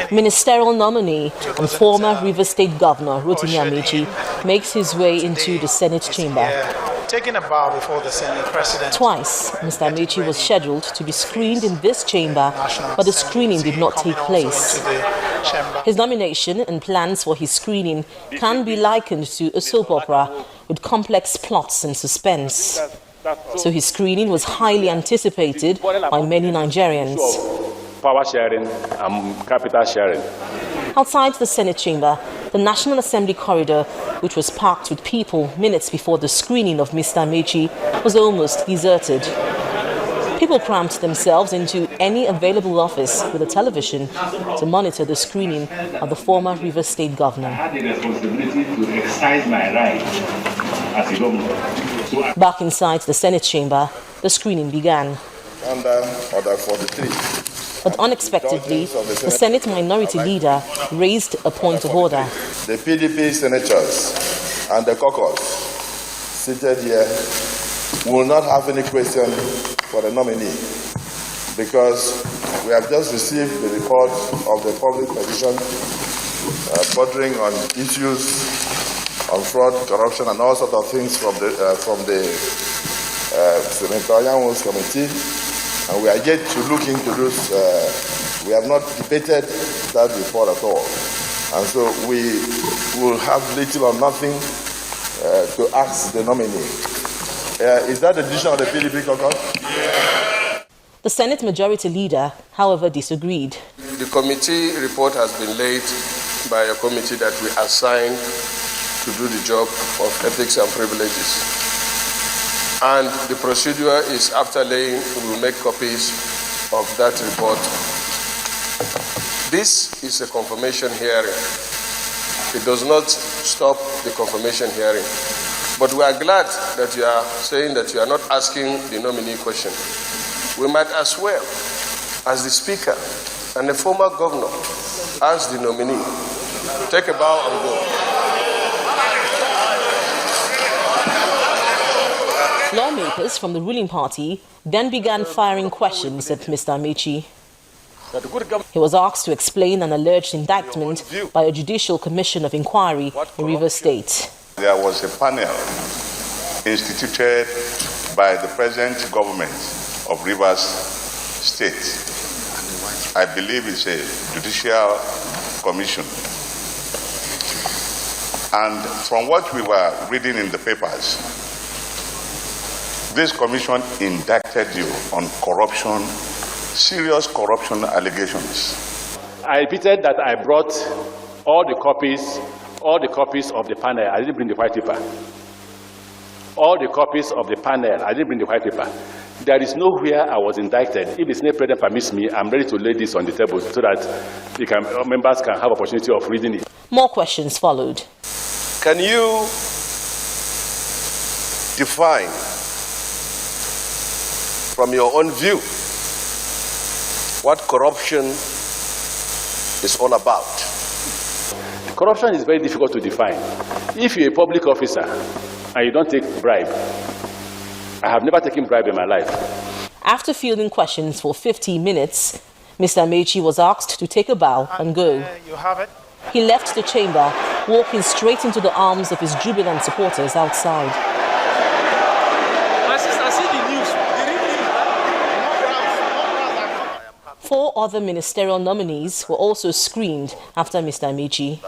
Ministerial nominee and former River State Governor Rotimi Amaechi makes his way into the Senate chamber. Taking a bow before the Senate President. Twice, Mr. Amaechi was scheduled to be screened in this chamber, but the screening did not take place. His nomination and plans for his screening can be likened to a soap opera with complex plots and suspense. So his screening was highly anticipated by many Nigerians. Power sharing and capital sharing. Outside the Senate chamber, the National Assembly corridor, which was packed with people minutes before the screening of Mr. Amaechi, was almost deserted. People cramped themselves into any available office with a television to monitor the screening of the former River State Governor. I had the responsibility to exercise my right as a governor. Back inside the Senate chamber, the screening began. Under Order 43. But unexpectedly, the Senate Minority Leader raised a point of order. The PDP senators and the caucus seated here will not have any question for the nominee because we have just received the report of the public petition bordering on issues on fraud, corruption, and all sorts of things from the Senatorial Committee. And we are yet to look into this. We have not debated that report at all. And so we will have little or nothing to ask the nominee. Is that the decision of the PDP caucus? Yeah. The Senate Majority Leader, however, disagreed. The committee report has been laid by a committee that we assigned to do the job of ethics and privileges. And the procedure is after laying, we will make copies of that report. This is a confirmation hearing. It does not stop the confirmation hearing. But we are glad that you are saying that you are not asking the nominee question. We might as well, as the Speaker and the former governor, ask the nominee, take a bow and go. Lawmakers from the ruling party then began firing questions at Mr. Amaechi. He was asked to explain an alleged indictment by a Judicial Commission of Inquiry in Rivers State. There was a panel instituted by the present government of Rivers State. I believe it's a Judicial Commission. And from what we were reading in the papers, this commission indicted you on corruption, serious corruption allegations. I repeated that I brought all the copies of the panel. I didn't bring the white paper. All the copies of the panel. I didn't bring the white paper. There is nowhere I was indicted. If the Senate President permits me, I'm ready to lay this on the table so that members can have opportunity of reading it. More questions followed. Can you define, from your own view, what corruption is all about? Corruption is very difficult to define. If you're a public officer and you don't take bribe, I have never taken bribe in my life. After fielding questions for 50 minutes, Mr. Amaechi was asked to take a bow and go. You have it. He left the chamber, walking straight into the arms of his jubilant supporters outside. Four other ministerial nominees were also screened after Mr. Amaechi.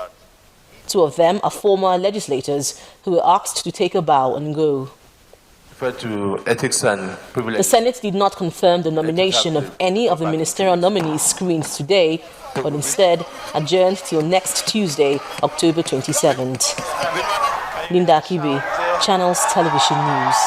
Two of them are former legislators who were asked to take a bow and go. To ethics and privilege. The Senate did not confirm the nomination of any of the ministerial nominees screened today, but instead adjourned till next Tuesday, October 27th. Linda Akibe, Channels Television News.